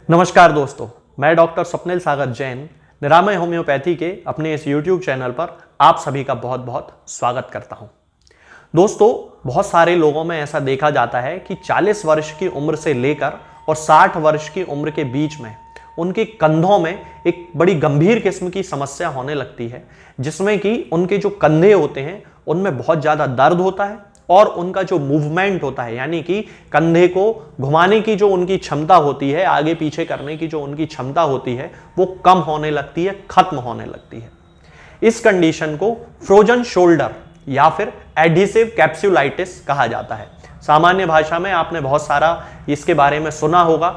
नमस्कार दोस्तों, मैं डॉक्टर स्वप्निल सागर जैन निरामय होम्योपैथी के अपने इस YouTube चैनल पर आप सभी का बहुत बहुत स्वागत करता हूं। दोस्तों, बहुत सारे लोगों में ऐसा देखा जाता है कि 40 वर्ष की उम्र से लेकर और 60 वर्ष की उम्र के बीच में उनके कंधों में एक बड़ी गंभीर किस्म की समस्या होने लगती है, जिसमें कि उनके जो कंधे होते हैं उनमें बहुत ज़्यादा दर्द होता है और उनका जो मूवमेंट होता है, यानी कि कंधे को घुमाने की जो उनकी क्षमता होती है, आगे पीछे करने की जो उनकी क्षमता होती है, वो कम होने लगती है, खत्म होने लगती है। इस कंडीशन को फ्रोजन शोल्डर या फिर एडहेसिव कैप्सुलाइटिस कहा जाता है। सामान्य भाषा में आपने बहुत सारा इसके बारे में सुना होगा।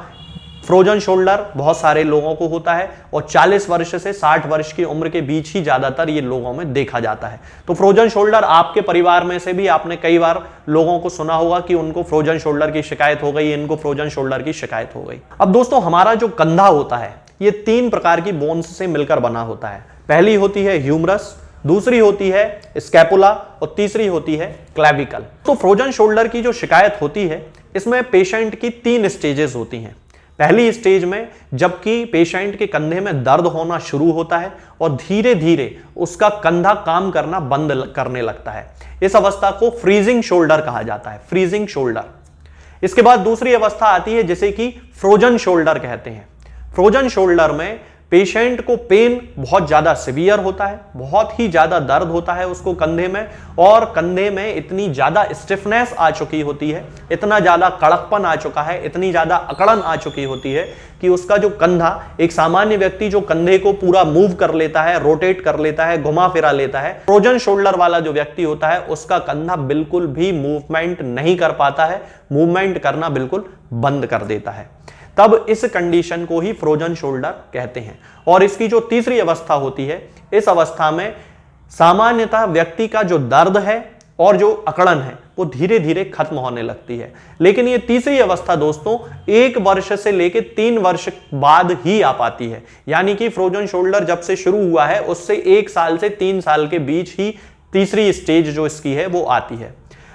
फ्रोजन शोल्डर बहुत सारे लोगों को होता है और 40 वर्ष से 60 वर्ष की उम्र के बीच ही ज्यादातर ये लोगों में देखा जाता है। तो फ्रोजन शोल्डर आपके परिवार में से भी आपने कई बार लोगों को सुना होगा कि उनको फ्रोजन शोल्डर की शिकायत हो गई, इनको फ्रोजन शोल्डर की शिकायत हो गई। अब दोस्तों, हमारा जो कंधा होता है ये 3 प्रकार की बोन्स से मिलकर बना होता है। पहली होती है ह्यूमरस, दूसरी होती है स्कैपुला और तीसरी होती है क्लेविकल। तो फ्रोजन शोल्डर की जो शिकायत होती है इसमें पेशेंट की 3 स्टेजेस होती हैं। पहली स्टेज में जबकि पेशेंट के कंधे में दर्द होना शुरू होता है और धीरे धीरे उसका कंधा काम करना बंद करने लगता है। इस अवस्था को फ्रीजिंग शोल्डर कहा जाता है, फ्रीजिंग शोल्डर। इसके बाद दूसरी अवस्था आती है जिसे कि फ्रोजन शोल्डर कहते हैं। फ्रोजन शोल्डर में पेशेंट को पेन बहुत ज्यादा सिवियर होता है, बहुत ही ज्यादा दर्द होता है उसको कंधे में, और कंधे में इतनी ज्यादा स्टिफनेस आ चुकी होती है, इतना ज्यादा कड़कपन आ चुका है, इतनी ज्यादा अकड़न आ चुकी होती है कि उसका जो कंधा, एक सामान्य व्यक्ति जो कंधे को पूरा मूव कर लेता है, रोटेट कर लेता है, घुमा फिरा लेता है, फ्रोजन शोल्डर वाला जो व्यक्ति होता है उसका कंधा बिल्कुल भी मूवमेंट नहीं कर पाता है, मूवमेंट करना बिल्कुल बंद कर देता है। तब इस कंडीशन को ही फ्रोजन शोल्डर कहते हैं। और इसकी जो तीसरी अवस्था होती है, इस अवस्था में सामान्यतः व्यक्ति का जो दर्द है और जो अकड़न है वो धीरे धीरे खत्म होने लगती है। लेकिन ये तीसरी अवस्था दोस्तों 1 वर्ष से लेकर 3 वर्ष बाद ही आ पाती है। यानी कि फ्रोजन शोल्डर जब से शुरू हुआ है उससे 1 साल से 3 साल के बीच ही तीसरी स्टेज जो इसकी है वो आती है।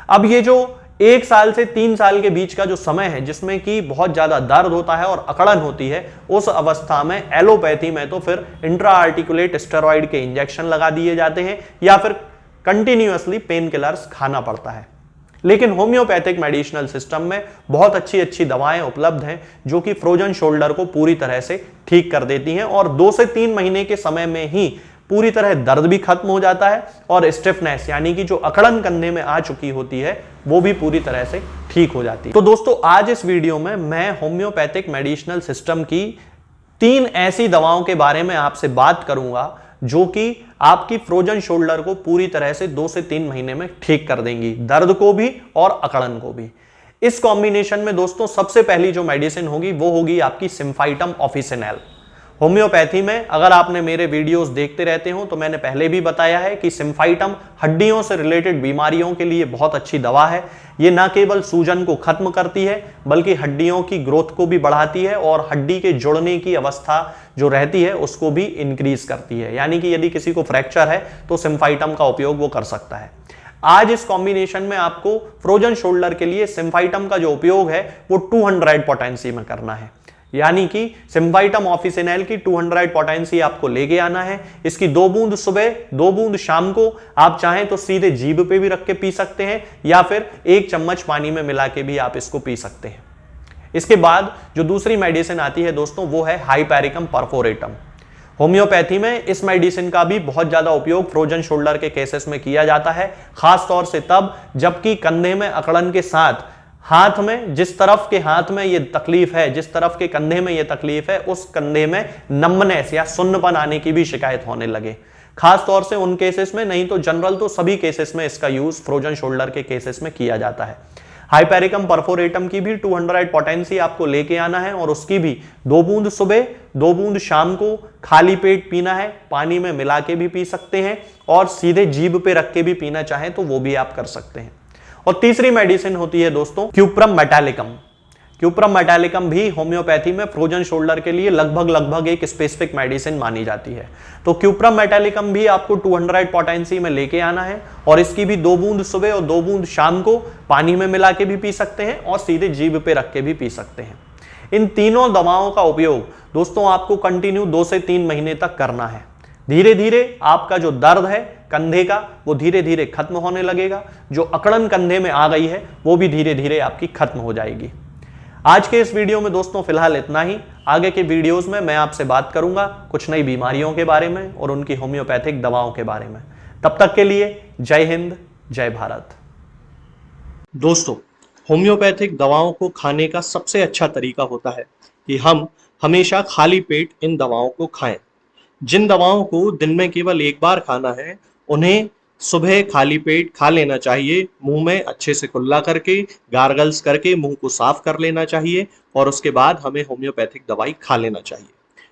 अब ये जो 1 साल से 3 साल के बीच का जो समय है जिसमें कि बहुत ज्यादा दर्द होता है और अकड़न होती है, उस अवस्था में एलोपैथी में तो फिर इंट्रा आर्टिकुलेट स्टेरॉइड के इंजेक्शन लगा दिए जाते हैं या फिर कंटिन्यूअसली पेन किलर्स खाना पड़ता है। लेकिन होम्योपैथिक मेडिसिनल सिस्टम में बहुत अच्छी अच्छी दवाएं उपलब्ध हैं जो कि फ्रोजन शोल्डर को पूरी तरह से ठीक कर देती हैं और 2 से 3 महीने के समय में ही पूरी तरह दर्द भी खत्म हो जाता है और स्टिफनेस यानी कि जो अकड़न कंधे में आ चुकी होती है वो भी पूरी तरह से ठीक हो जाती है। तो दोस्तों, आज इस वीडियो में मैं होम्योपैथिक मेडिसिनल सिस्टम की 3 ऐसी दवाओं के बारे में आपसे बात करूंगा जो कि आपकी फ्रोजन शोल्डर को पूरी तरह से 2 से 3 महीने में ठीक कर देंगी, दर्द को भी और अकड़न को भी। इस कॉम्बिनेशन में दोस्तों सबसे पहली जो मेडिसिन होगी वो होगी आपकी सिम्फाइटम ऑफिसिनेल। होम्योपैथी में अगर आपने मेरे वीडियोस देखते रहते हो तो मैंने पहले भी बताया है कि सिम्फाइटम हड्डियों से रिलेटेड बीमारियों के लिए बहुत अच्छी दवा है। ये न केवल सूजन को खत्म करती है बल्कि हड्डियों की ग्रोथ को भी बढ़ाती है और हड्डी के जुड़ने की अवस्था जो रहती है उसको भी इंक्रीज करती है। यानी कि यदि किसी को फ्रैक्चर है तो सिम्फाइटम का उपयोग वो कर सकता है। आज इस कॉम्बिनेशन में आपको फ्रोजन शोल्डर के लिए सिम्फाइटम का जो उपयोग है वो 200 पोटेंसी में करना है। यानी कि सिम्फाइटम ऑफिसिनेल की 200 पोटेंसी आपको लेके आना है। इसकी 2 बूंद सुबह, 2 बूंद शाम को आप चाहें तो सीधे जीभ पे भी रख के पी सकते हैं या फिर 1 चम्मच पानी में मिला के भी आप इसको पी सकते हैं। इसके बाद जो दूसरी मेडिसिन आती है दोस्तों वो है हाइपेरिकम परफोरेटम। होम्योपैथी में इस मेडिसिन का भी बहुत ज्यादा उपयोग फ्रोजन शोल्डर के केसेस में किया जाता है, खासतौर से तब जबकि कंधे में अकड़न के साथ हाथ में, जिस तरफ के हाथ में ये तकलीफ है, जिस तरफ के कंधे में ये तकलीफ है, उस कंधे में नम्बनेस या सुन्नपन आने की भी शिकायत होने लगे। खास तौर से उन केसेस में, नहीं तो जनरल तो सभी केसेस में इसका यूज फ्रोजन शोल्डर के केसेस में किया जाता है। हाइपेरिकम परफोरेटम की भी 200 पोटेंसी आपको लेके आना है और उसकी भी 2 बूंद सुबह, 2 बूंद शाम को खाली पेट पीना है। पानी में मिला के भी पी सकते हैं और सीधे जीभ पे रख के भी पीना चाहें तो वो भी आप कर सकते हैं। और तीसरी मेडिसिन होती है दोस्तों क्यूप्रम मेटालिकम। क्यूप्रम मेटालिकम भी होम्योपैथी में फ्रोजन शोल्डर के लिए लगभग एक स्पेसिफिक मेडिसिन मानी जाती है। तो क्यूप्रम मेटालिकम भी आपको 200 पोटेंसी में लेके आना है और इसकी भी 2 बूंद सुबह और 2 बूंद शाम को पानी में मिला के भी पी सकते हैं और सीधे जीभ पे रख के भी पी सकते हैं। इन तीनों दवाओं का उपयोग दोस्तों आपको कंटिन्यू 2 से 3 महीने तक करना है। धीरे धीरे आपका जो दर्द है कंधे का वो धीरे धीरे खत्म होने लगेगा, जो अकड़न कंधे में आ गई है वो भी धीरे धीरे आपकी खत्म हो जाएगी। आज के इस वीडियो में दोस्तों फिलहाल इतना ही। आगे के वीडियोस में मैं आपसे बात करूंगा कुछ नई बीमारियों के बारे में और उनकी होम्योपैथिक दवाओं के बारे में। तब तक के लिए जय हिंद, जय भारत। दोस्तों, होम्योपैथिक दवाओं को खाने का सबसे अच्छा तरीका होता है कि हम हमेशा खाली पेट इन दवाओं को खाएं। जिन दवाओं को दिन में केवल एक बार खाना है उन्हें सुबह खाली पेट खा लेना चाहिए, मुंह में अच्छे से कुल्ला करके, गार्गल्स करके मुंह को साफ कर लेना चाहिए और उसके बाद हमें होम्योपैथिक दवाई खा लेना चाहिए।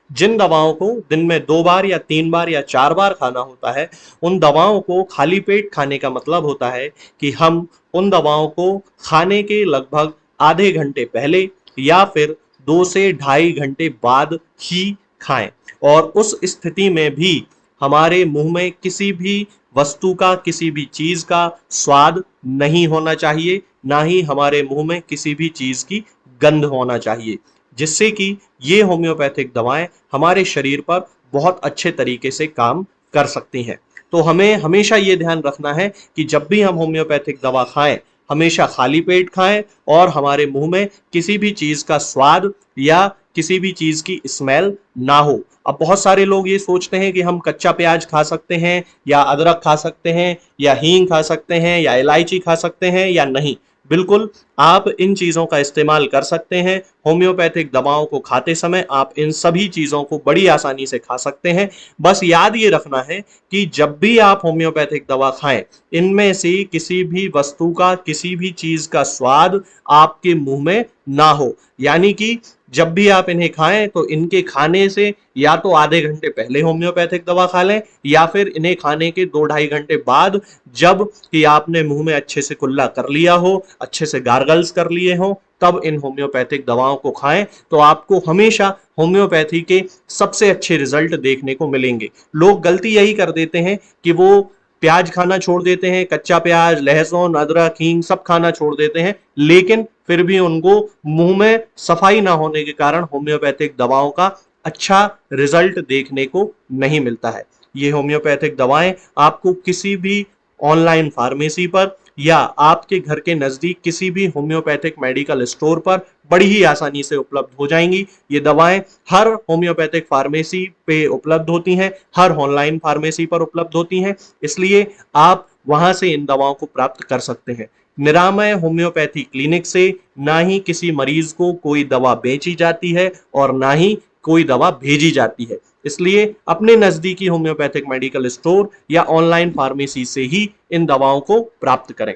जिन दवाओं को दिन में 2 बार या 3 बार या 4 बार खाना होता है उन दवाओं को खाली पेट खाने का मतलब होता है कि हम उन दवाओं को खाने के लगभग आधे घंटे पहले या फिर 2 से ढाई घंटे बाद ही खाएं और उस स्थिति में भी हमारे मुंह में किसी भी वस्तु का, किसी भी चीज का स्वाद नहीं होना चाहिए, ना ही हमारे मुंह में किसी भी चीज की गंध होना चाहिए, जिससे कि ये होम्योपैथिक दवाएं हमारे शरीर पर बहुत अच्छे तरीके से काम कर सकती हैं। तो हमें हमेशा ये ध्यान रखना है कि जब भी हम होम्योपैथिक दवा खाएं हमेशा खाली पेट खाएं और हमारे मुंह में किसी भी चीज का स्वाद या किसी भी चीज की स्मेल ना हो। अब बहुत सारे लोग ये सोचते हैं कि हम कच्चा प्याज खा सकते हैं या अदरक खा सकते हैं या हींग खा सकते हैं या इलायची खा सकते हैं या नहीं। बिल्कुल आप इन चीजों का इस्तेमाल कर सकते हैं। होम्योपैथिक दवाओं को खाते समय आप इन सभी चीजों को बड़ी आसानी से खा सकते हैं। बस याद ये रखना है कि जब भी आप होम्योपैथिक दवा खाएं इनमें से किसी भी वस्तु का, किसी भी चीज का स्वाद आपके मुंह में ना हो। यानी कि जब भी आप इन्हें खाएं तो इनके खाने से या तो आधे घंटे पहले होम्योपैथिक दवा खा लें या फिर इन्हें खाने के 2-2.5 घंटे बाद, जब कि आपने मुंह में अच्छे से कुल्ला कर लिया हो, अच्छे से गार्गल्स कर लिए हो, तब इन होम्योपैथिक दवाओं को खाएं तो आपको हमेशा होम्योपैथी के सबसे अच्छे रिजल्ट देखने को मिलेंगे। लोग गलती यही कर देते हैं कि वो प्याज खाना छोड़ देते हैं, कच्चा प्याज, लहसुन, अदरक, हींग सब खाना छोड़ देते हैं, लेकिन फिर भी उनको मुंह में सफाई ना होने के कारण होम्योपैथिक दवाओं का अच्छा रिजल्ट देखने को नहीं मिलता है। ये होम्योपैथिक दवाएं आपको किसी भी ऑनलाइन फार्मेसी पर या आपके घर के नजदीक किसी भी होम्योपैथिक मेडिकल स्टोर पर बड़ी ही आसानी से उपलब्ध हो जाएंगी। ये दवाएं हर होम्योपैथिक फार्मेसी पे उपलब्ध होती हैं, हर ऑनलाइन फार्मेसी पर उपलब्ध होती हैं, इसलिए आप वहां से इन दवाओं को प्राप्त कर सकते हैं। निरामय होम्योपैथी क्लिनिक से ना ही किसी मरीज को कोई दवा बेची जाती है और ना ही कोई दवा भेजी जाती है, इसलिए अपने नजदीकी होम्योपैथिक मेडिकल स्टोर या ऑनलाइन फार्मेसी से ही इन दवाओं को प्राप्त करें।